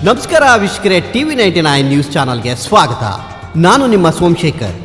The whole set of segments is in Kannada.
ನಮಸ್ಕಾರ ವೀಕ್ಷಕರೇ, ಟಿವಿ 99 ನ್ಯೂಸ್ ಚಾನಲ್ಗೆ ಸ್ವಾಗತ. ನಾನು ನಿಮ್ಮ ಸೋಮಶೇಖರ್.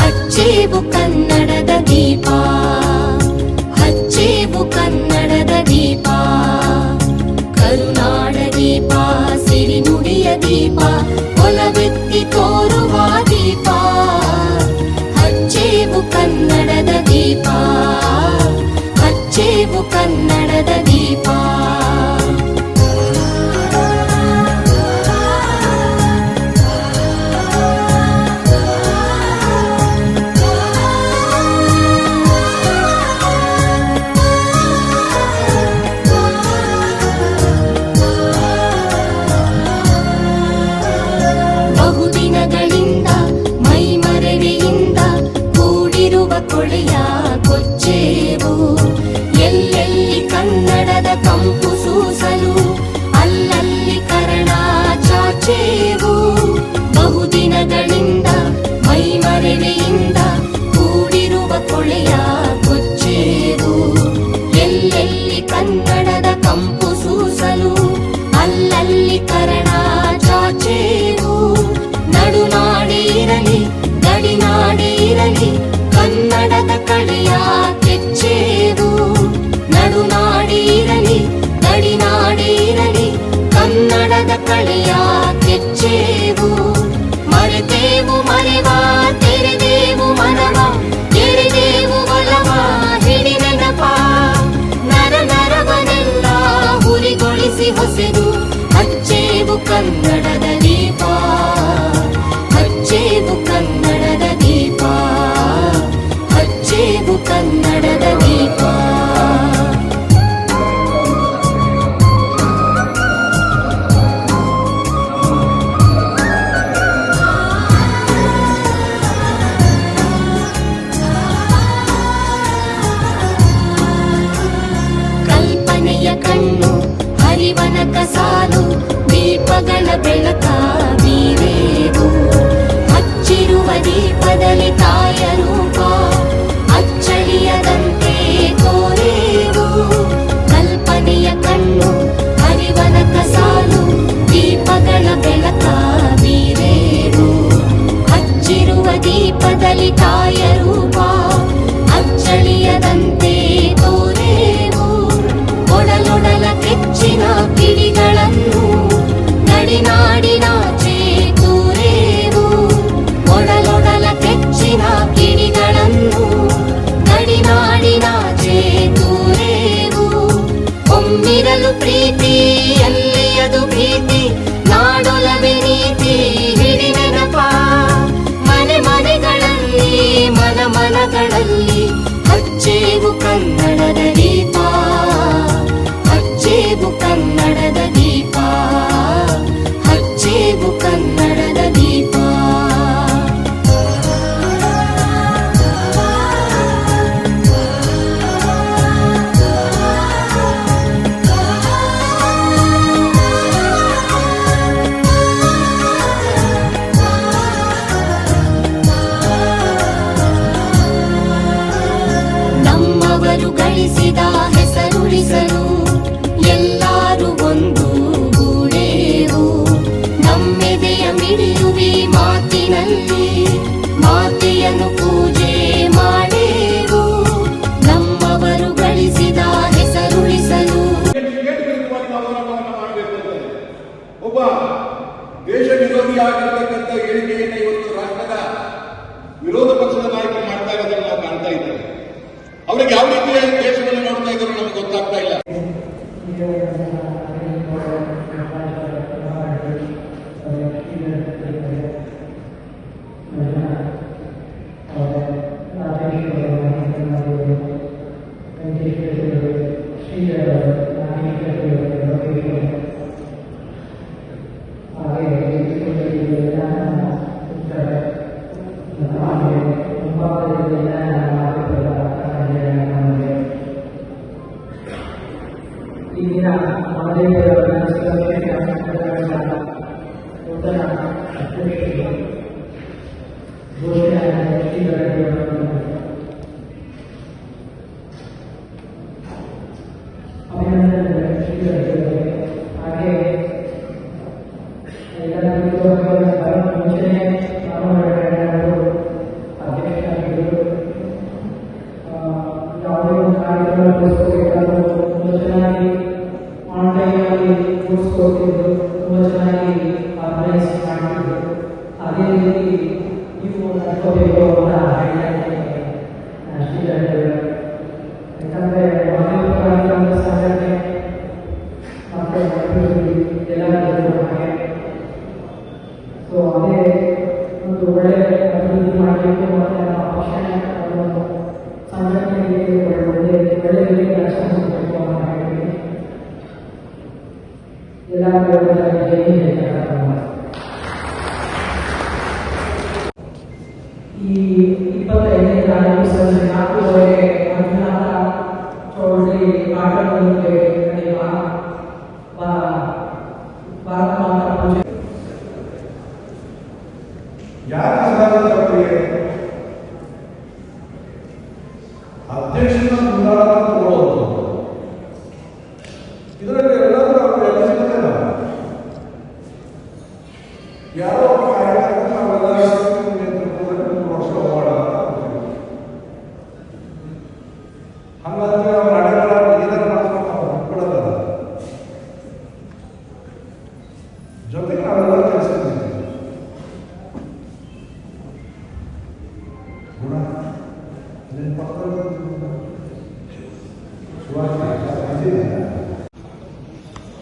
ಹಚ್ಚೇವು ಕನ್ನಡದ ದೀಪ, ಹಚ್ಚೇವು ಕನ್ನಡದ ದೀಪ, ಕರುನಾಡ ದೀಪ, ಸಿರಿನುಡಿಯ ದೀಪ, ಒಲವೆತ್ತಿ ತೋರುವ ದೀಪ. ಹಚ್ಚೇವು ಕನ್ನಡದ ದೀಪ, ಹಚ್ಚೇವು ಕನ್ನಡದ ದೀಪ. ಬಹುದಿನಗಳಿಂದ ಮೈಮರೆವೆಯಿಂದ ಕೂಡಿರುವ ಕೊಳೆಯ ಕೊಚ್ಚೇವು, ಎಲ್ಲೆಲ್ಲಿ ಕನ್ನಡದ ಕಂಪು ಸೂಸಲು ಅಲ್ಲಲ್ಲಿ ಕರ್ಣ ಚಾಚೇವು. ಬಹುದಿನಗಳಿಂದ ಮೈಮರೆವೆಯಿಂದ ಕೂಡಿರುವ ಕೊಳೆಯ ಕೊಚ್ಚೇವು, ಎಲ್ಲೆಲ್ಲಿ ಕನ್ನಡದ ಕಂಪು ಸೂಸಲು ಅಲ್ಲಲ್ಲಿ ಕರ್ಣ ಚಾಚೇವು. ನಡುನಾಡಿ ಇರಲಿ ಗಡಿನಾಡಿ ಇರಲಿ ಕನ್ನಡದ ಕಳೆಯ ಕೆಚ್ಚೇವು. ನಡುನಾಡಿ ಇರಲಿ ಗಡಿನಾಡಿ ಇರಲಿ ಕನ್ನಡದ ಕಳೆಯ ಕೆಚ್ಚೇವು. ಮರೆತೇವು ಮರೆವ ತೆರೆದೇವು ಮನವ, ಎರೆದೇವು ಒಲವ ಹಿಡಿ ನೆನಪ. ನರ ನರವನೆಲ್ಲ ಹುರಿಗೊಳಿಸಿ ಹೊಸೆದು ಹಚ್ಚೇವು ಕನ್ನಡದ ದೀಪ, ಹಚ್ಚೇವು ಕನ್ನಡದ ದೀಪ, ಹಚ್ಚೇವು ಕನ್ನಡದ ದೀಪ. ಕಲ್ಪನೆಯ ಕಣ್ಣು ಹರಿವನಕ ಸಾಲು, ದೀಪಗಳ ಬೆಳಕ ಬೀರೇವು. ಹಚ್ಚಿರುವ ದೀಪದಲ್ಲಿ ತಾಯ ರೂಪ ಅಚ್ಚಳಿಯದಂತೆ ತೋರೇವು. ಕಲ್ಪನೆಯ ಕಣ್ಣು ಹರಿವನಕ ಸಾಲು, ದೀಪಗಳ ಬೆಳಕ ಬೀರೇವು. ಹಚ್ಚಿರುವ ದೀಪದಲ್ಲಿ ತಾಯ ರೂಪ ಅಚ್ಚಳಿಯದಂತೆ ತೋರೇವು. ಒಡಲೊಡಲ ಕೆಚ್ಚಿನ ಕಿಡಿಗಳನ್ನು ಗಡಿನಾಡಿನಾಚೆ ತೂರೇವು. ಒಡಲೊಡಲ ಕೆಚ್ಚಿನ ಕಿಡಿಗಳನ್ನು ಗಡಿನಾಡಿನಾಚೆ ತೂರೇವು. ಒಮ್ಮಿರಲು ಪ್ರೀತಿ ಎಲ್ಲಿಯದು ಭೀತಿ, ನಾಡೊಲವೆ ನೀತಿ ಹಿಡಿ ನೆನಪ. ಮನೆ ಮನೆಗಳಲ್ಲಿ ಮನ ಮನಗಳಲ್ಲಿ ಹಚ್ಚೇವು ಕನ್ನಡದ ದೀಪ, ಹಚ್ಚೇವು ಕನ್ನಡದ ದೀಪ, ಹಚ್ಚೇವು ಕನ್ನಡದ ದೀಪ. ನಮ್ಮವರು ಗಳಿಸಿದ ಹೆಸರುಳಿಸಲು ಎಲ್ಲರೂ ಒಂದು ಗೂಡೇವು. ನಮ್ಮೆದೆಯ ಮಿಡಿಯುವಿ ಮಾತಿನಲ್ಲಿ ಮಾತೆಯನ್ನು ಪೂಜೆ ಮಾಡೇವು. ನಮ್ಮವರು ಗಳಿಸಿದ ಹೆಸರುಳಿಸಲು ಒಬ್ಬ ದೇಶ ವಿರೋಧಿಯಾಗಿರ್ತಕ್ಕಂಥ ಹೇಳಿಕೆಯನ್ನು ಇವತ್ತು ರಾಷ್ಟ್ರದ ವಿರೋಧ ಪಕ್ಷದ ನಾಯಕರು ಮಾಡ್ತಾ ಇರೋದನ್ನು ನಾವು ಕಾಣ್ತಾ ಇದ್ದೇವೆ. ಅವರಿಗೆ ಯಾವ ರೀತಿಯ ದೇಶವನ್ನು ನೋಡ್ತಾ ಇದ್ರು ನಮ್ಗೆ ಗೊತ್ತಾಗ್ತಾ ಇಲ್ಲ. ಹಾಗೆ ನೂತನ ಅಧ್ಯಕ್ಷರು ಘೋಷಣೆಯಾದ ಅಭಿನಂದನೆ ಶ್ರೀಗಳಿಗೆ. ಹಾಗೆ ಎಲ್ಲ ಮುಂಚೆನೆ ಅವರು ಅಧ್ಯಕ್ಷರಾಗಿದ್ದರು. ಯಾವುದೇ ಒಂದು ಕಾರ್ಯಕ್ರಮ ನಡೆಸಬೇಕಾದರೂ ತುಂಬ ಚೆನ್ನಾಗಿ ಆನ್ಲೈನಲ್ಲಿ ಕೂರಿಸ್ಕೊಳ್ತಿದ್ರು, ತುಂಬ ಚೆನ್ನಾಗಿ ಆರ್ಗನೈಸ್ ಮಾಡ್ತಿದ್ರು. ಅದೇ ರೀತಿ ನೀವು ನಡ್ಕೋಬೇಕು ಅಂತ ಹೇಳಿದ್ದಾರೆ ಶ್ರೀಗಳಿಗೆ. ಯಾಕಂದರೆ ಮಾಧ್ಯಮ ಕಾರ್ಯಕ್ರಮದ ಸಂಘಟನೆ ಮತ್ತು ಅಭಿವೃದ್ಧಿ ಎಲ್ಲ ಹಾಗೆ. ಸೊ ಅದೇ ಒಂದು ಒಳ್ಳೆಯ ಅಭಿವೃದ್ಧಿ ಮಾಡಬೇಕು ಮತ್ತು ನಮ್ಮ ಪಕ್ಷ ಸಂಘಟನೆಗೆ ಒಳ್ಳೆಯ ರೀತಿಯಲ್ಲಿ ಕೆಲಸ ಮಾಡಬೇಕು ಅಂತ ಹೇಳ್ತೀನಿ. ಎಲ್ಲ ಈ 25ನೇ ತಾರೀಕು ಸಂಜೆ 4:30 ಮಂಜುನಾಥ ಚೌಡರಿ ಆಟೋಗಳಿಗೆ ನಡೆಯುವ ಭಾರತ ಮಾತಾ ಪೂಜೆ. ಯಾಕೆ ಸಾಧ್ಯತೆ ಅಧ್ಯಕ್ಷನ ಮುಂದಾಳ ತಗೊಳ್ಳೋದು ಇದರಲ್ಲಿ ಎಲ್ಲರೂ ಅವರು ಎಲಿಜಿಬಲ್ ಇಲ್ಲ. ಯಾರೋ ಒಬ್ಬ ಕಾರ್ಯಕ್ರಮ ನಾವೆಲ್ಲ ನೇತೃತ್ವದಲ್ಲಿ ವರ್ಷ ಮಾಡೋಣ ಹಂಗಂದ್ರೆ ಅವ್ರ ಹಣಗಳ ಏನಾರು ಮಾಡ್ಕೊಂಡು ನಾವು ಬಿಟ್ಬಿಡೋದಲ್ಲ. ಜೊತೆಗೆ ನಾವೆಲ್ಲ ಕೆಲಸ ಗುಣ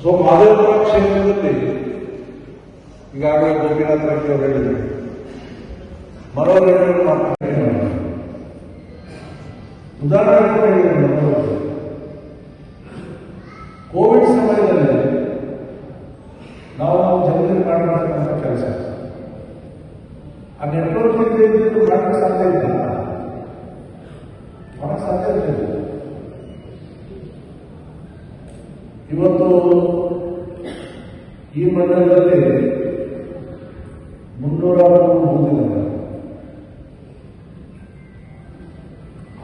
ಸೊ ಮಾದೇವಪುರ ಕ್ಷೇತ್ರದಲ್ಲಿ ಈಗಾಗಲೇ ಗೋಪಿನಾಥ ರೆಡ್ಡಿ ಅವರು ಹೇಳಿದರು, ಮನೋರಂಜನೆ ಮಾಡ್ತಾರೆ. ಉದಾಹರಣೆ ಹೇಳಿದರು, ಕೋವಿಡ್ ಸಮಯದಲ್ಲಿ ನಾವು ಜನರಿಗೆ ಮಾಡತಕ್ಕಂಥ ಕೆಲಸ ಆ ನೆಟ್ವರ್ಕ್ ಇದ್ದು ಮಾಡಕ್ಕೆ ಸಾಧ್ಯ ಇಲ್ಲ, ಮಾಡಕ್ಕೆ ಸಾಧ್ಯ ಇಲ್ಲ. ಇವತ್ತು ಈ ಮಂಡಲದಲ್ಲಿ 300 ಹೊಂದಿದ್ದಾರೆ.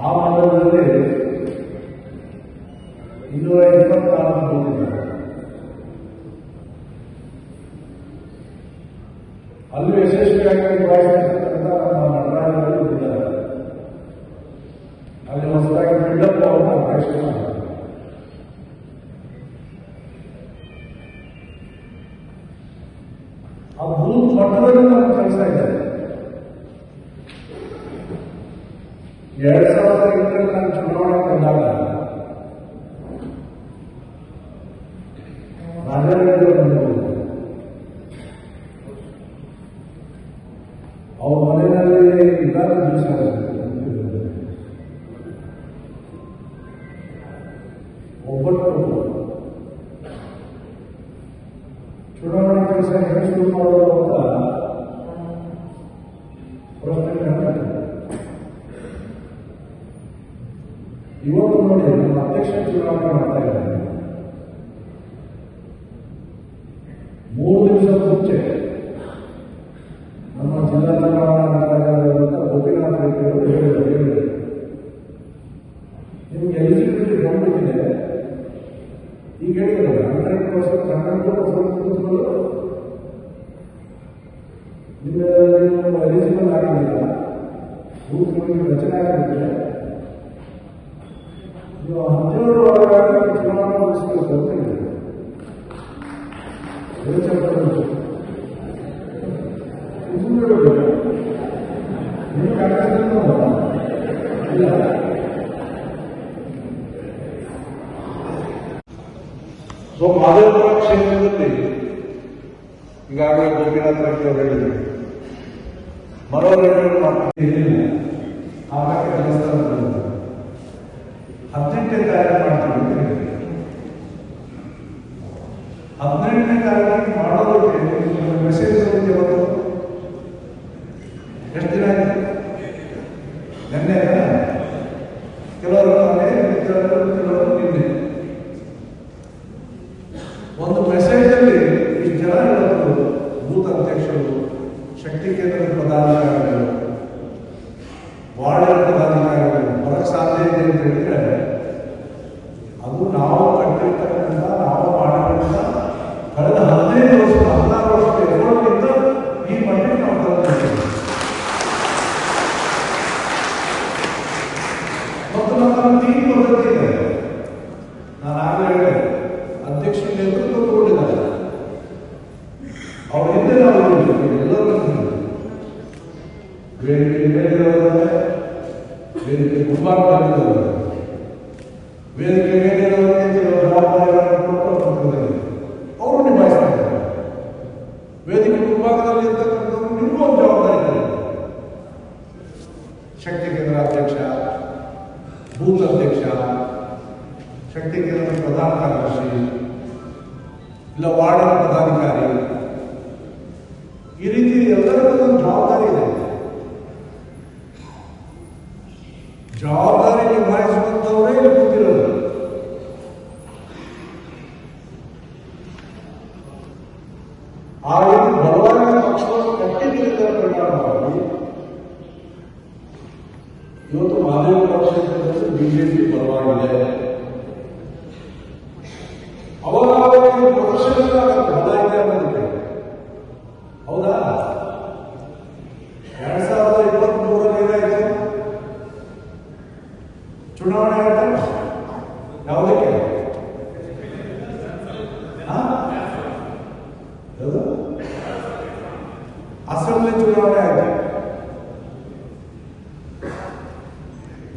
ಆ ಮಂಡಲದಲ್ಲಿ 224 ಹೊಂದಿದ್ದಾರೆ. ಅಲ್ಲಿ ಯಶಸ್ವಿಯಾಗಿ ನಿಭಾಯಿಸತಕ್ಕಂಥ ನಮ್ಮ ನಟರಾಜರು ಇದ್ದಾರೆ. ಅಲ್ಲಿ ಹೊಸದಾಗಿ ಬಿಲ್ಡಪ್ ಅವನ್ನ ಪ್ರಯತ್ನ ಆ ಬೂತ್ ಮಟ್ಟದಲ್ಲಿ ನಮ್ಮ ಕೆಲಸ ಇದೆ. 2008ರಲ್ಲಿ ನಾನು ಚುನಾವಣೆ ಬಂದಾಗ ರಾಜಾರೆಡ್ಡಿ ಅವ್ರ ಮನೆಯಲ್ಲಿ ಇದ್ದಾರೆ ದಿವಸ ಒಬ್ಬಟ್ಟು ಚುನಾವಣಾ ಕೆಲಸ ಹೇಗೆ ಶುರು ಮಾಡೋದು ಅಂತ ಪ್ರಶ್ನೆ ಕೇಳ್ತಾರೆ. ಇವತ್ತು ನೋಡಿ ನಮ್ಮ ಅಧ್ಯಕ್ಷ ಚುನಾವಣೆ ಮಾಡ್ತಾ ಇದ್ದಾರೆ. 3 ದಿವಸ ಮುಂಚೆ ನಮ್ಮ ಜಿಲ್ಲಾ ಚುನಾವಣಾಧಿಕಾರಿಯಾದಂಥ ಗೋಪಿನಾಥ ರೆಡ್ಡಿ ಅವರು ಹೇಳಿದರು, ನಿಮ್ಗೆ ಎಲಿಜಿಬಿಲಿಟಿ ಬಂದ್ಬಿಟ್ಟಿದೆ. ಈಗ ಹೇಳಿದ್ರು 100% ನೀವು ಎಲಿಜಿಬಲ್ ಆಗಿಲ್ಲ, ಬೂತ್ಗಳಿಗೆ ರಚನೆ ಆಗಿಬಿಟ್ರೆ ನೀವು 17 ಒಳಗಾಗಿ ಚುನಾವಣೆ ಮುಗಿಸ್ಬೇಕು ಅಂತ ಹೇಳಿದ್ರು. ನೀವು ಕಾರ್ಯಕ್ರಮ ಇಲ್ಲ. ಸೊ ಮಾದೇವಪುರ ಕ್ಷೇತ್ರದಲ್ಲಿ ಈಗಾಗಲೇ ಗೋಪಿನಾಥ ರೆಡ್ಡಿ ಅವರು ಹೇಳಿದರು, ಮನೋರಂಜನೆ ಮಾಡ್ತೀನಿ. ಆವಾಗ ದೇವಸ್ಥಾನ 18ನೇ ತಾರೀಕು ಮಾಡ್ತೀವಿ ಅಂತ ಹೇಳಿದ್ರು. 18ನೇ ತಾರೀಕು ಮಾಡೋದಕ್ಕೆ ಮೆಸೇಜ್ ಬಂದಿದೆ. ಇವತ್ತು ಎಷ್ಟು ದಿನ ಆಯ್ತು? ನಿನ್ನೆ ಕೆಲವರು ಕೆಲವರು ನಿನ್ನೆ ಒಂದು ಮೆಸೇಜ್ ಅಲ್ಲಿ ಈ ಜನ ಇವತ್ತು ಭೂತ ಶಕ್ತಿ ಕೇಂದ್ರದ ಪದಾಧಿಕಾರಿಗಳು, ವಾರ್ಡ್ ಪದಾಧಿಕಾರಿಗಳು ಬರಕ್ಕೆ ಸಾಧ್ಯ ಇದೆ ಅಂತ ಹೇಳಿದ್ರೆ ಅದು ನಾವು ಕಟ್ಟಿರ್ತಕ್ಕಂಥ, ನಾವು ಮಾಡಿದಂಥ ಕಳೆದ 15 ವರ್ಷ 16 ವರ್ಷದ ಎಫರ್ಟ್ನಿಂದ ಈ ಮಟ್ಟಿಗೆ ನಾವು ತಂದಿದ್ದೇವೆ. ಮತ್ತು ನಮ್ಮ ಟೀಮ್ ಪದ್ಧತಿ ಇದೆ. ನಾನು ಆಗಲೇ ಹೇಳಿದೆ, ಅಧ್ಯಕ್ಷರ ನೇತೃತ್ವ ಕೊಟ್ಟಿದ್ದಾರೆ. ಅವ್ರ ಹಿಂದೆ ನಾವು ಎಲ್ಲರೂ ವೇದಿಕೆ ಮೇಲಿರೋದ್ರೆ ವೇದಿಕೆ ಮುಂಭಾಗದಲ್ಲಿರೋದ್ರೆ ವೇದಿಕೆ ಮೇಲಿರೋರಿಗೆ ಜವಾಬ್ದಾರಿಗಳನ್ನು ಕೊಟ್ಟು ಅವರು ನಿಭಾಯಿಸ್ತಾರೆ. ವೇದಿಕೆ ಮುಂಭಾಗದಲ್ಲಿ ಇರ್ತಕ್ಕಂಥವ್ರು ನಿಮಗೂ ಒಂದು ಜವಾಬ್ದಾರಿ ಇದೆ. ಶಕ್ತಿ ಕೇಂದ್ರ ಅಧ್ಯಕ್ಷ, ಬೂತ್ ಅಧ್ಯಕ್ಷ, ಶಕ್ತಿ ಕೇಂದ್ರದ ಪ್ರಧಾನ ಕಾರ್ಯದರ್ಶಿ, ಇಲ್ಲ ವಾರ್ಡಿನ ಪದಾಧಿಕಾರಿ, ಈ ರೀತಿ ಎಲ್ಲರಿಗೂ ಒಂದು ಜವಾಬ್ದಾರಿ ಇದೆ. ಜವಾಬ್ದಾರಿ ನಿಭಾಯಿಸುವಂಥವರೇ ಇಲ್ಲಿ ಕೂತಿರೋದು. ಆ ರೀತಿ ಬಲವಾದ ಪಕ್ಷವನ್ನು ಕಟ್ಟಿದ್ದರ ಪ್ರಕಾರವಾಗಿ ಇವತ್ತು ಮಹದೇವಪುರ ಕ್ಷೇತ್ರದಲ್ಲಿ ಬಿಜೆಪಿ ಬಲವಾಗಿದೆ. ಅವರ ಪ್ರದರ್ಶನ ಬಲ ಇದೆ ಅನ್ನೋದಕ್ಕೆ ಹೌದಾ? 2023ರಲ್ಲಿ ಏನಾಯಿತು? ಚುನಾವಣೆ ಆಯ್ತಾ? ಯಾವುದಕ್ಕೆ? ಯಾವುದು? ಅಸೆಂಬ್ಲಿ ಚುನಾವಣೆ ಆಯ್ತು.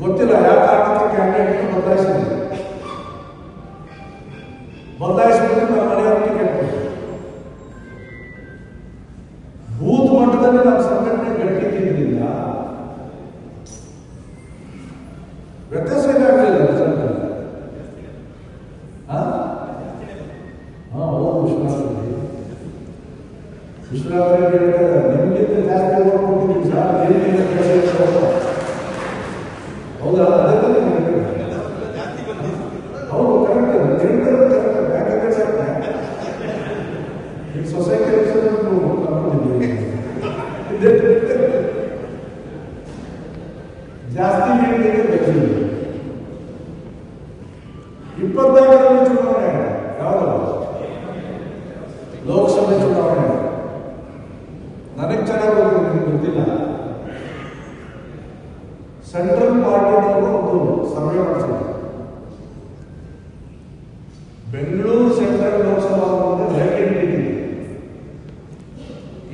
ಗೊತ್ತಿಲ್ಲ ಯಾವ ಕಾರಣಕ್ಕೆ ಕ್ಯಾಂಡಿಡೇಟ್ ಬದಲಾಯಿಸಿದ್ರು. ಬದಲಾಯಿಸಿದ್ರೆ ನಮ್ಮ ಮನೆಯವ್ರ ಟಿಕೆಟ್ ಕೊಟ್ಟರು. ಬೂತ್ ಮಟ್ಟದಲ್ಲಿ ನಮ್ಮ ಸಂಘಟನೆ ಗಟ್ಟಿದ್ದಿಲ್ಲ, ವ್ಯತ್ಯಾಸ ಏನಾಗಲಿಲ್ಲ ರಿಸಲ್ಟ್. ವಿಶ್ವನಾಥ್ ನಿಮಗಿಂತ ಜಾಸ್ತಿ ಕೊಟ್ಟಿದ್ದೀವಿ ಸರ್. ಹೌದಾ? ಹೌದು, ಕರೆಕ್ಟ್. ಈಗ ಸೊಸೈಟಿ ಜಾಸ್ತಿ ಬೇಕಿದೆ. 25ರಲ್ಲಿ ಚುನಾವಣೆ ಯಾವುದು? ಲೋಕಸಭೆ ಚುನಾವಣೆ. ನನಗೆ ಚೆನ್ನಾಗಿ ನಿಮ್ಗೆ ಗೊತ್ತಿಲ್ಲ. ಸೆಂಟ್ರಲ್ ಪಾರ್ಟಿನವರು ಒಂದು ಸರ್ವೆ ಮಾಡಿಸಿದ್ರು. ಬೆಂಗಳೂರು ಸೆಂಟ್ರಲ್ ಲೋಕಸಭಾ ವೇಕೆಂಟ್ ಇದೆ,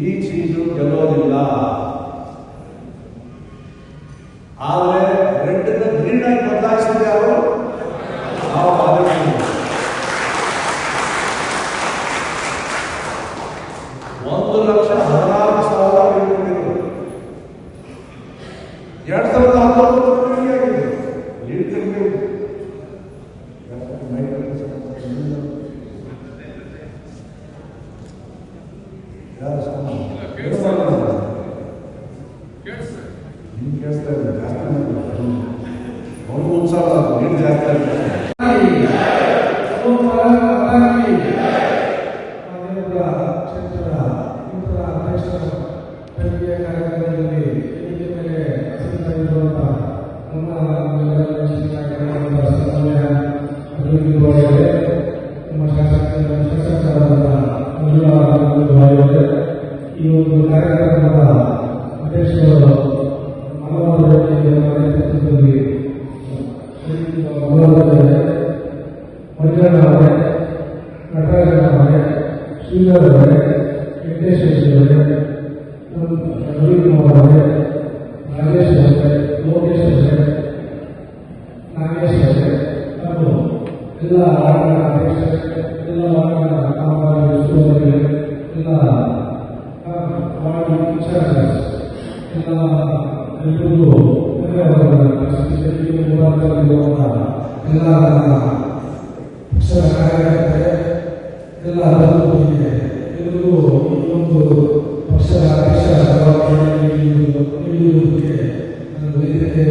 ಈ ಸೀಟು ಗೆಲ್ಲೋದಿಲ್ಲ. ಆದರೆ ರೆಡ್ ಗ್ರೀನ್ ಆಗಿ ಬದಲಾಯಿಸಿದೆ ಅವರು. ನಾವು 1,16,000 ಇಟ್ಕೊಂಡಿದ್ರು. 2019 ಆಗಿದೆ. ಲೀಡ್ ಕಡಿಮೆ ಇದೆ. ಕೇಳಿಸ್ತಾ ಇದೆ. ಜಾಸ್ತಿ ಅವ್ರಿಗೂ ಉತ್ಸಾಹ, ಲೀಡ್ ಜಾಸ್ತಿ ಆಗಿದೆ. ಈ ಒಂದು ಕಾರ್ಯಕ್ರಮದ ಅಧ್ಯಕ್ಷರು ಹಲವಾರು ನೇತೃತ್ವದಲ್ಲಿ ಮಂಜಣ್ಣ ಅವರೇ, ನಟರಾಜನ್ ಅವರೇ, ಶ್ರೀಧರ್ ಅವರೇ, ವೆಂಕಟೇಶ್ವರ ಅವರೇ, ರವಿಕುಮಾರ್ ಅವರೇ, ರಾಜೇಶ್ ಅವರೇ, ಲೋಕೇಶ್ ಅವರೇ, ನಾಗೇಶ್ ಅವರೇ ಹಾಗೂ ಎಲ್ಲ ವಾರ್ಡ್ನ ಅಧ್ಯಕ್ಷರೇ, ಎಲ್ಲ ವಾರ್ಡ್ನ ಕಾಮಗಾರಿ ಎಲ್ಲ ವಾರ್ಡ್ ಇನ್ಚಾರ್ಜಸ್ ಎಲ್ಲರಿಗೂ ಎಲ್ಲ ಪಕ್ಷದ ಕಾರ್ಯಕರ್ತರೆ, ಎಲ್ಲ ಬಂಧುಗಳಿಗೆ ಎಲ್ಲರಿಗೂ ಒಂದು ಪಕ್ಷದ ಅಧ್ಯಕ್ಷ ನೀಡುವುದಕ್ಕೆ ವೇದಿಕೆ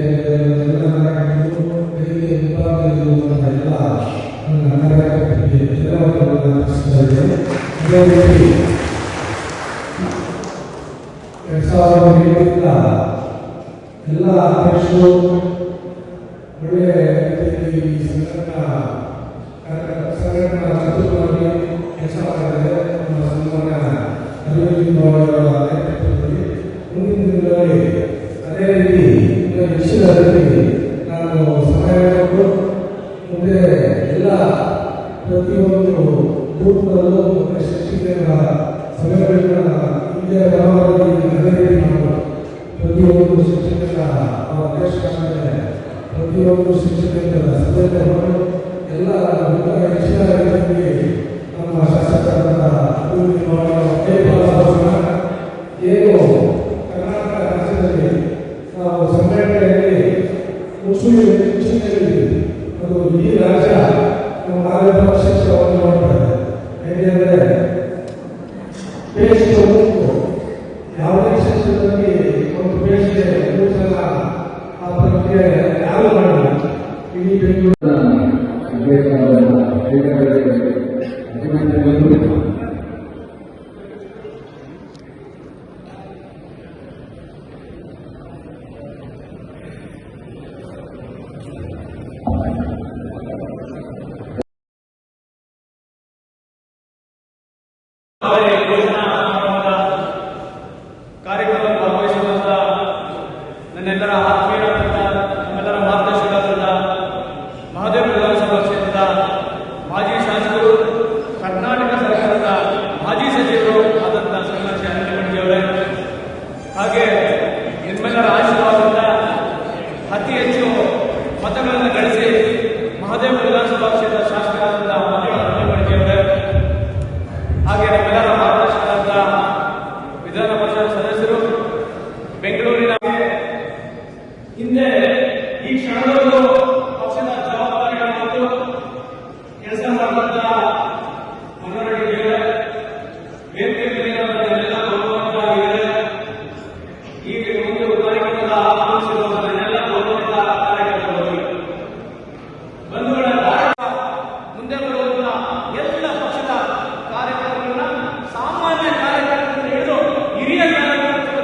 ಎಲ್ಲ ನಾಯಕರು, ವೇದಿಕೆ ವಿಭಾಗದಲ್ಲಿರುವಂತಹ ಎಲ್ಲ ನನ್ನ ಕಾರ್ಯಕರ್ತರಿಗೆ ಧನ್ಯವಾದಗಳನ್ನು ಅರ್ಪಿಸುತ್ತಿದ್ದೇನೆ. ಅದೇ ರೀತಿ ಹೇಳಿದ ಎಲ್ಲ ಅಧ್ಯಕ್ಷರು ಒಳ್ಳೆ ರೀತಿಯಲ್ಲಿ ಈ ಸಂಘಟನಾ ನೇತೃತ್ವದಲ್ಲಿ ಕೆಲಸ ಮಾಡಿದ್ದಾರೆ. ನಮ್ಮ ಸನ್ಮಾನ್ಯ ಅರವಿಂದ್ ಅವರ ನೇತೃತ್ವದಲ್ಲಿ ಮುಂದಿನ ದಿನಗಳಲ್ಲಿ ಅದೇ ರೀತಿ ವಿಷಯದಲ್ಲಿ ನಾನು ಸಹಾಯ ಕೊಟ್ಟು ಮುಂದೆ ಎಲ್ಲ ಪ್ರತಿಯೊಂದು ಬೂತ್ಗಳಲ್ಲೂ ಶಿಕ್ಷಕರ ಸಭೆಗಳನ್ನ ಹಿಂದೆ ಅದೇ ರೀತಿ ನಾವು ಪ್ರತಿಯೊಂದು ಶಿಕ್ಷಕರ ಅಧ್ಯಕ್ಷರಾದರೆ ಪ್ರತಿಯೊಂದು ಶಿಕ್ಷಕರ ಸಭೆ ಮಾಡಿ ಎಲ್ಲ ಹೆಚ್ಚಿನ ರೀತಿಯಲ್ಲಿ ನಮ್ಮ ಶಾಸಕರಾದ ಏನು ಕರ್ನಾಟಕ ರಾಜ್ಯದಲ್ಲಿ ನಾವು ಸಂಘಟನೆಯಲ್ಲಿ ಮುಖ್ಯಗಳಿದ್ದೀವಿ. ಅದು ಈ ರಾಜ್ಯ ನಮ್ಮ ಆರೋಗ್ಯ ಪಕ್ಷವನ್ನು ಮಾಡ್ತಾರೆ. ಹೇಗೆಂದರೆ ಪೇಸ್ಟ್ ಯಾವುದೇ ಕ್ಷೇತ್ರದಲ್ಲಿ ಒಂದು ಪೇಸ್ಟ್ ಆ ಪ್ರಕ್ರಿಯೆ ಯಾರು ಮಾಡಿಲ್ಲ. ಇಡೀ ಬೆಂಗಳೂರು ಕಾರ್ಯಕ್ರಮದಲ್ಲಿ ಭಾಗವಹಿಸುವಂತ ನನ್ನೆಲ್ಲರ ಆತ್ಮೀಯರಾದಂಥ ನಮ್ಮೆಲ್ಲರ ಮಾರ್ಗದರ್ಶಕರಾದಂಥ ಮಹದೇವ ವಿಧಾನಸಭಾ ಕ್ಷೇತ್ರದ ಮಾಜಿ ಶಾಸಕರು, ಕರ್ನಾಟಕ ಸರ್ಕಾರದ ಮಾಜಿ ಸಚಿವರು ಆದಂಥ ಸನ್ಮಾನ್ಯ ಅನಿಲ್ ಅವರೇ, ಹಾಗೆ ನಿಮ್ಮೆಲ್ಲರ ಆಶೀರ್ವಾದದಿಂದ ಅತಿ ಹೆಚ್ಚು ಮತಗಳನ್ನು ಗಳಿಸಿ ಮಹದೇವ ವಿಧಾನಸಭಾ ಕ್ಷೇತ್ರದ ಶಾಸಕರಾದಂಥ ಅನಿಲ್ ಅವರೇ, ಹಾಗೆ ನಮ್ಮೆಲ್ಲರ ಮಾರ್ಗದರ್ಶಕರಾದ ವಿಧಾನ ಪರಿಷತ್ ಸದಸ್ಯರು, ಬೆಂಗಳೂರಿನ ಹಿಂದೆ ಈ ಕ್ಷಣದಲ್ಲೂ ಪಕ್ಷದ ಜವಾಬ್ದಾರಿಗಳನ್ನು ಕೆಲಸ ಮಾಡುವಂತ ಮನೋರೆಡ್ಡಿಯವರೇ, ವೇದಿಕೆ ಮೇಲಿರುವಂತಹ ಗೌರವಾನ್ವಿತರಾಗಿದ್ದಾರೆ. ಈ ಒಂದು ಕಾರ್ಯಕ್ರಮದ ಆಗಮಿಸಿರುವಂತಹ ಗೌರವಿತ ಕಾರ್ಯಕ್ರಮಗಳು ಬಂಧುಗಳ ಮುಂದೆ ಬರುವಂತಹ ಎಲ್ಲ ಪಕ್ಷದ ಕಾರ್ಯಕ್ರಮಗಳನ್ನ ಸಾಮಾನ್ಯ ಕಾರ್ಯಕ್ರಮದಿಂದ ಹಿಡಿದು ಹಿರಿಯ ಕಾರ್ಯಕ್ರಮಗಳ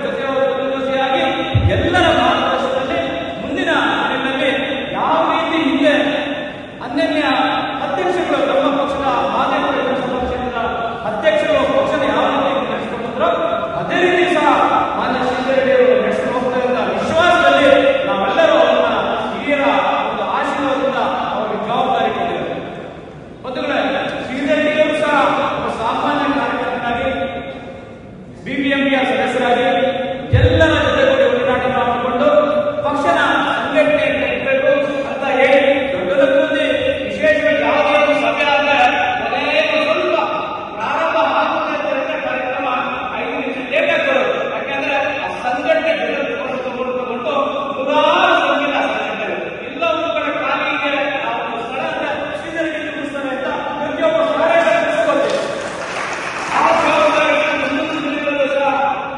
ಜೊತೆಯಾಗಿ ಎಲ್ಲರ ಮಾರ್ಗದರ್ಶನದಲ್ಲಿ ಮುಂದಿನ ದಿನಗಳಲ್ಲಿ ಯಾವ ರೀತಿ ಹಿಂದೆ ಅನ್ಯನ್ಯ ಅಧ್ಯಕ್ಷಗಳು ನಮ್ಮ ಪಕ್ಷದ ಮಾದೇವ ವಿಧಾನಸಭಾ ಕ್ಷೇತ್ರದ ಅಧ್ಯಕ್ಷರು ಪಕ್ಷದ ಯಾವ ರೀತಿ ನಡೆಸಿಕೊಂಡು ಬಂದ್ರು ಅದೇ ರೀತಿ ಸಹ ಮಾನ್ಯ ಶ್ರೀಧರರೆಡ್ಡಿ ಅವರು ನಡೆಸಿಕೊಂಡು ಹೋಗ್ತಾ ಇದ್ದ ವಿಶ್ವಾಸದಲ್ಲಿ ನಾವೆಲ್ಲರೂ ಅವರ ಹಿರಿಯರ ಒಂದು ಆಶೀರ್ವಾದದಿಂದ ಅವರಿಗೆ ಜವಾಬ್ದಾರಿ ಕೊಟ್ಟಿದ್ದಾರೆ. ಬಂಧುಗಳೇ, ಶ್ರೀಧರರೆಡ್ಡಿ ಅವರು ಸಹ ಒಬ್ಬ ಸಾಮಾನ್ಯ ಕಾರ್ಯಕರ್ತರಾಗಿ ಬಿಬಿಎಂಪಿಯ ಸದಸ್ಯರಾಗಿ ಎಲ್ಲರ ಜೊತೆಗೂಡಿ ಹೋರಾಟ ಮಾಡಿಕೊಂಡು ಪಕ್ಷದ ಸಂಘಟನೆ ಕಟ್ಟಬೇಕು ಅಂತ ಹೇಳಿ ದೊಡ್ಡದಕ್ಕೊಂದು ವಿಶೇಷವಾಗಿ ಯಾವುದೇ ಒಂದು ಸಭೆ ಆದರೆ ಕೊನೆಗೆ ಸ್ವಲ್ಪ ಪ್ರಾರಂಭ ಆಗುತ್ತಿದ್ದ ಕಾರ್ಯಕ್ರಮ 5 ನಿಮಿಷ ಲೇಟ್ ಆಗ್ತದೆ. ಯಾಕೆಂದ್ರೆ ಆ ಸಂಘಟನೆ ತಗೊಂಡು ನೂರಾರು ಸಂಘಟನೆ ಎಲ್ಲ ಊರುಗಳ ಖಾಲಿಗೆ ಆ ಒಂದು ಸ್ಥಳ ಅಂದ್ರೆ ಶ್ರೀಧರರೆಡ್ಡಿ ನಿರ್ಮಿಸ್ತಾರೆ ಅಂತ ಪ್ರತಿಯೊಬ್ಬ ಕಾರ್ಯಕರ್ತರು ಆ ಜವಾಬ್ದಾರಿಯನ್ನು ಮುಂದಿನ ದಿನಗಳಲ್ಲೂ ಸಹ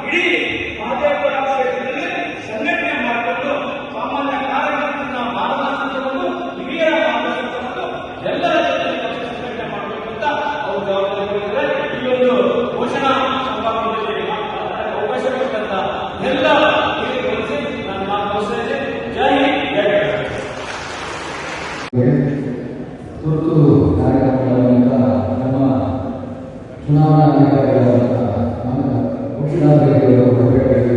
ಇಡೀ ಮಹದೇವಪುರ ಕ್ಷೇತ್ರದಲ್ಲಿ ಸಂಘಟನೆ ಮಾಡಿಕೊಂಡು ಸಾಮಾನ್ಯ ಕಾರ್ಯಕರ್ತರನ್ನ ಮಾರ್ಗದರ್ಶನ ತಗೊಂಡು ಹಿರಿಯರ ಮಾರ್ಗದರ್ಶನ ತಗೊಂಡು ಎಲ್ಲರ ಜೊತೆ ಪಕ್ಷ ಸಂಘಟನೆ ಮಾಡಬೇಕು ಅಂತ ಅವರು ಜವಾಬ್ದಾರಿ ಕೊಟ್ಟಿದ್ದಾರೆ. ಈ ಒಂದು ಘೋಷಣಾ ಸಂವಾದದಲ್ಲಿ ಅವಕಾಶ ಕೊಟ್ಟಂತ ಎಲ್ಲ ಹಿರಿಯರಿಗೆ ನಾನು ಮಾತನಾಡುತ್ತೇನೆ. ಜೈ ಹಿಂದ್, ಜೈ ಕರ್ನಾಟಕ. ತುರ್ತು ಕಾರ್ಯಕ್ರಮಗಳಾದಂಥ ನಮ್ಮ ಚುನಾವಣಾ ಅಧಿಕಾರಿಗಳಾದಂಥ ಮುಖ್ಯನಾಧಿಕಾರಿಗಳು ಭೇಟಿಯಾಗಿ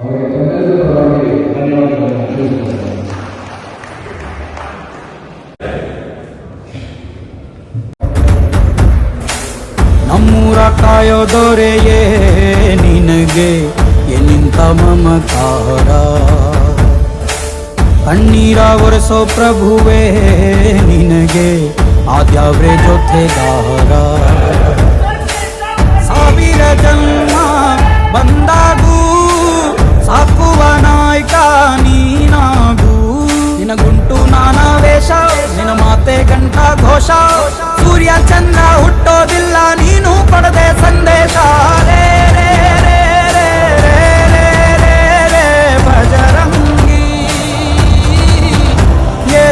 ಅವರಿಗೆ ತಮ್ಮೆಲ್ಲರ ಪರವಾಗಿ ಧನ್ಯವಾದಗಳನ್ನು ತಿಳಿಸುತ್ತೇನೆ. ನಮ್ಮೂರ ಕಾಯೋದೊರೆಯೇ ನಿನಗೆ ಎನ್ನಿಂತ ಮಮಕಾರ, ಕಣ್ಣೀರ ಒರೆಸೋ ಪ್ರಭುವೇ ನಿನಗೆ ಆದ್ಯಾವ್ರೆ ಜೊತೆಗಾರ. ಸಾವಿರ ಜನ್ಮ ಬಂದಾಗೂ ಸಾಕುವ ನಾಯಕ ನೀನಾಗೂ, ನಿನಗುಂಟು ನಾನಾ ವೇಷ, ನಿನ್ನ ಮಾತೆ ಗಂಟ ಘೋಷ, ಸೂರ್ಯ ಚಂದ್ರ ಹುಟ್ಟೋದಿಲ್ಲ ನೀನು ಕೊಡದೆ ಸಂದೇಶ. ರೇ ರೇ ರೇ ರೇ ರೇ ರೇ ರೇ ಭಜರಂಗಿ,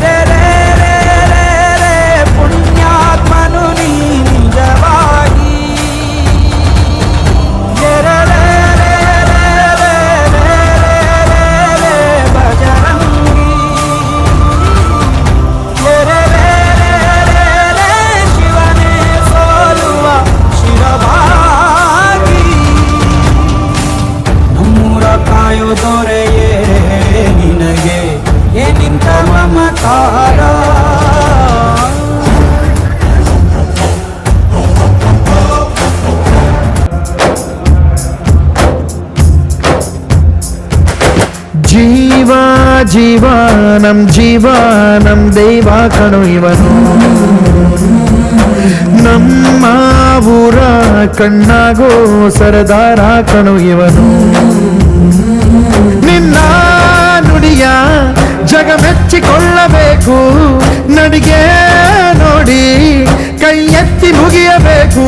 ರೇ ರೇ ರೇ ರೇ ರೇ ಪುಣ್ಯಾತ್ಮನು ನೀ ನಿಜ ಜೀವ ನಮ್ ದೈವ ಕಣು ಇವನು ನಮ್ಮ ಊರ ಕಣ್ಣಾಗೋ ಸರದಾರ ಕಣು ಇವನು ನಿನ್ನ ನುಡಿಯ ಜಗ ಮೆಚ್ಚಿಕೊಳ್ಳಬೇಕು ನಡಿಗೆ ನೋಡಿ ಕೈ ಎತ್ತಿ ಮುಗಿಯಬೇಕು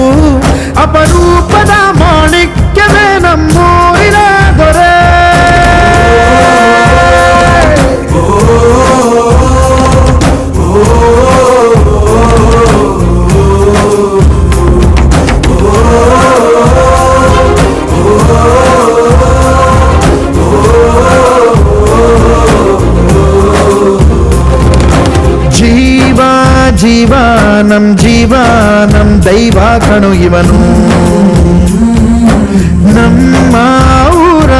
ಅಪರೂಪದ ಮಾಣಿಕ್ಯವೇ ನಮ್ಮೂರಿನ ದೊರೆ ಜೀವ ನಮ್ ದೈವ ಕಣು ಇವನು ನಮ್ಮ ಊರ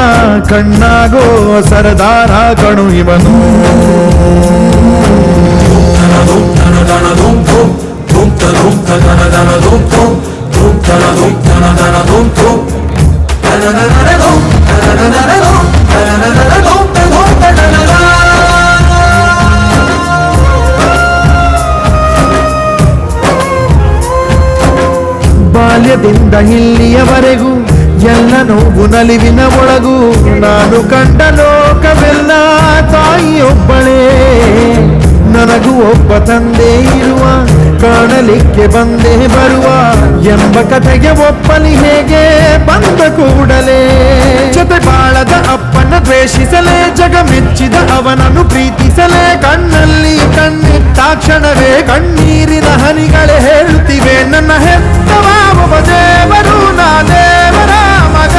ಕಣ್ಣಾಗೋ ಸರದಾರ ಕಣು ಇವನು ಬಾಲ್ಯದಿಂದ ಇಲ್ಲಿಯವರೆಗೂ ಎಲ್ಲ ನೋವು ನಲಿವಿನ ಒಳಗೂ ನಾನು ಕಂಡ ಲೋಕವೆಲ್ಲ ತಾಯಿಯೊಬ್ಬಳೇ ನನಗೂ ಒಬ್ಬ ತಂದೆ ಇರುವ ಕಾಣಲಿಕ್ಕೆ ಬಂದೇ ಬರುವ ಎಂಬ ಕಥೆಗೆ ಒಪ್ಪಲಿ ಹೇಗೆ ಬಂದ ಕೂಡಲೇ ಜೊತೆ ಬಾಳದ ಅಪ್ಪನ ದ್ವೇಷಿಸಲೇ ಜಗ ಮೆಚ್ಚಿದ ಅವನನ್ನು ಪ್ರೀತಿಸಲೇ ಕಣ್ಣಲ್ಲಿ ಕಣ್ಣಿಟ್ಟಾಕ್ಷಣವೇ ಕಣ್ಣೀರಿನ ಹನಿಗಳೇ ಹೇಳುತ್ತಿವೆ ನನ್ನ ಹೆತ್ತವ ಒಬ್ಬ ದೇವರು ನಾ ದೇವರ ಮಗ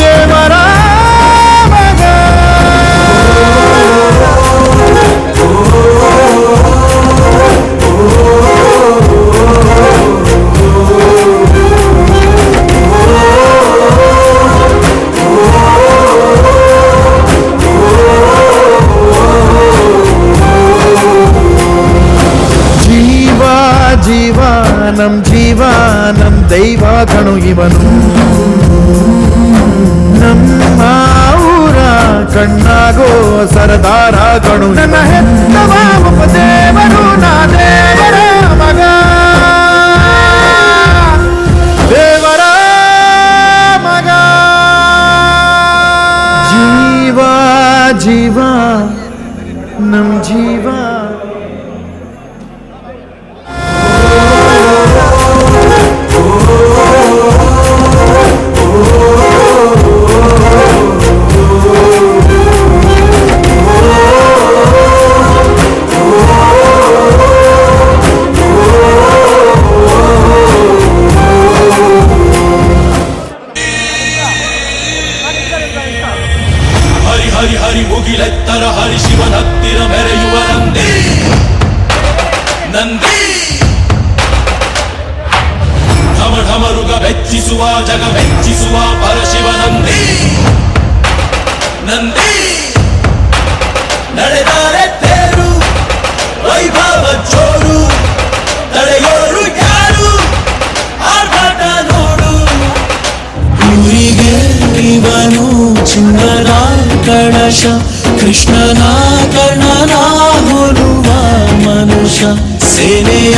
ದೇವರ ಮಗ ಜೀವ ನಮ್ ದೈವ ಕಣು ಇವನು ನಮ್ಮ ಊರ ಕಣ್ಣಾಗೋ ಸರದಾರ ಕಣು ನನ್ನ ಹೆತ್ತವ ಒಬ್ಬ ದೇವರು ನಾ ದೇವರ ಮಗ ದೇವರ ಮಗ ಜೀವ ನಮ್ ಜೀವ ಹರಿ ಮುಗಿಲೆತ್ತರ ಹರಿ ಶಿವನ ಹತ್ತಿರ ಮೆರೆಯುವ ನಂದಿ ಢಮ ಢಮರುಗ ಬೆಚ್ಚಿಸುವ ಜಗ ಬೆಚ್ಚಿಸುವ ಪರಶಿವ ನಂದಿ ನಡೆದಾರೆ ತೇರು ವೈಭವ ಜೋರು ತಡೆಯೋರು ಯಾರು ಆರ್ಭಟ ನೋಡು ಊರಿಗೆ ಇವನು ಚಿನ್ನದ ಕಳಶ ಕೃಷ್ಣನ ಕರ್ಣನ ಹೋಲುವ ಮನುಷ್ಯ ಸೇನೆಯ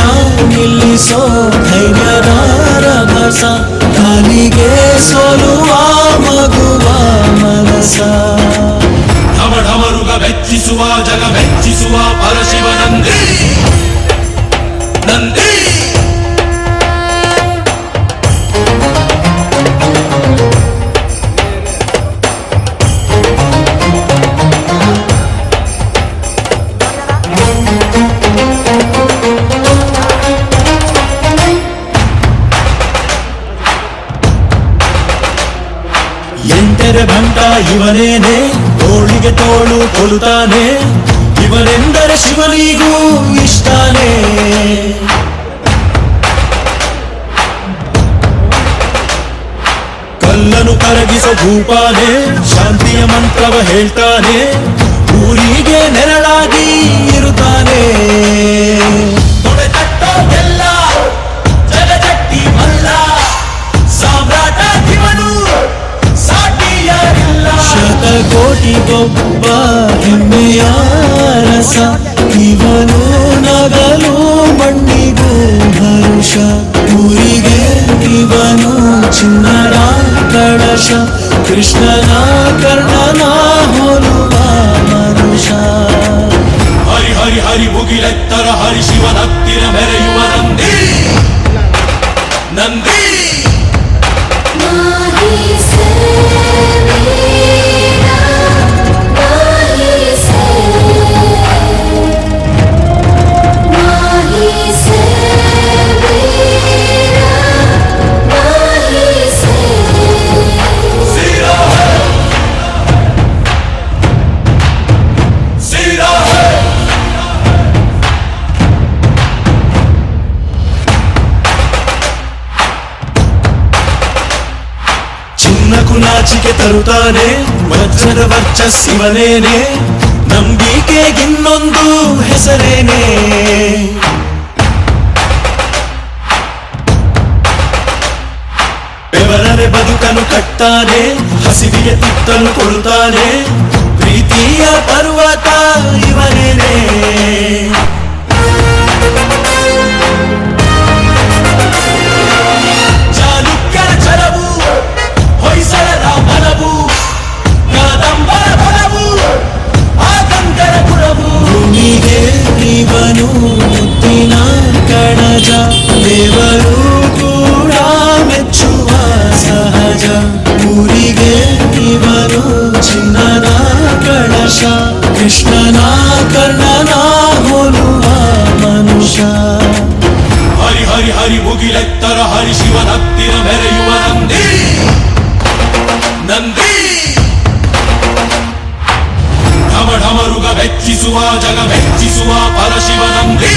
ನಿಲ್ಲಿಸೋ ಧೈರ್ಯದ ರಭಸ ಕಾಲಿಗೆ ಸೋಲುವ ಮಗುವ ಮನಸ ಢಮ ಢಮರುಗ ಬೆಚ್ಚಿಸುವ ಜಗ ಬೆಚ್ಚಿಸುವ ಪರಶಿವ ನಂದಿ ಎಂಟರೆ ಭಂಟ ಇವನೇನೆ ತೋಳಿಗೆ ತೋಳು ಕೊಲುತ್ತಾನೆ ಇವನೆಂದರೆ ಶಿವನಿಗೂ ಇಷ್ಟಾನೆ ಕಲ್ಲನು ಕರಗಿಸೋ ಭೂಪಾನೆ ಶಾಂತಿಯ ಮಂತ್ರವ ಹೇಳ್ತಾನೆ ಊರಿಗೆ ನೆರಳಾಗಿ ಇರುತ್ತಾನೆ ತೊಡೆ ತಟ್ಟೋಗೆಲ್ಲ ಜಗಜಟ್ಟಿ ಮಲ್ಲ ಸಾಮ್ರಾಟ ಇವನು ಶತಕೋಟಿ ಜಗತ್ತಿಗೊಬ್ಬ ಹೆಮ್ಮೆಯ ರಸ ಇವನು ನಗಲು ಮಣ್ಣಿಗೂ ಹರುಷ ಊರಿಗೆ ಇವನು ಚಿನ್ನದ ಕಳಶ ಕೃಷ್ಣನ ಕರ್ಣನ ಹೋಲುವ ಮನುಷ್ಯ ಹರಿ ಹರಿ ಹರಿ ಮುಗಿಲೆತ್ತರ ಹರಿ ಶಿವನ ಹತ್ತಿರ ಮೆರೆಯುವ ನಂದಿ ನಂದಿ ನಾಚಿಕೆ ತರುತ್ತಾನೆ ವಜ್ರದ ವರ್ಚಸ್ಸಿವನೇನೆ ನಂಬಿಕೆಗಿನ್ನೊಂದು ಹೆಸರೇನೆ ಬೆವರನೆ ಬದುಕನ್ನು ಕಟ್ತಾನೆ ಹಸಿವಿಗೆ ತುತ್ತನ್ನು ಕೊಡುತ್ತಾನೆ ಪ್ರೀತಿಯ ಪರ್ವತ ಇವನೇನೆ ಚಾಲುಕ್ಯರ ಛಲವು ಹೊಯ್ಸಳರ ಬಲವು ಕಾದಂಬರ ಬಲವು ಆಗಂಗರ ಗುಣವು ಭೂಮಿಗೆ ಇವನು ಮುತ್ತಿನ ಕಣಜ ದೇವರು ಕೂಡ ಮೆಚ್ಚುವ ಸಹಜ ಊರಿಗೆ ಇವನು ಚಿನ್ನದ ಕಳಶ ಕೃಷ್ಣನ ಕರ್ಣನ ಹೋಲುವ ಮನುಷ್ಯ ಹರಿ ಹರಿ ಹರಿ ಮುಗಿಲೆತ್ತರ ಹರಿ ಶಿವನ ಹತ್ತಿರ ಮೆರೆಯುವ ನಂದಿ ನಂದಿ ಢಮ ಢಮರುಗ ಮೆಚ್ಚಿಸುವ ಜಗ ಮೆಚ್ಚಿಸುವ ಪರಶಿವ ನಂದಿ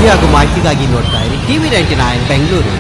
ಸುದ್ದಿ ಹಾಗೂ ಮಾಹಿತಿಗಾಗಿ ನೋಡ್ತಾ ಇರಿ TV 99 ಬೆಂಗಳೂರು.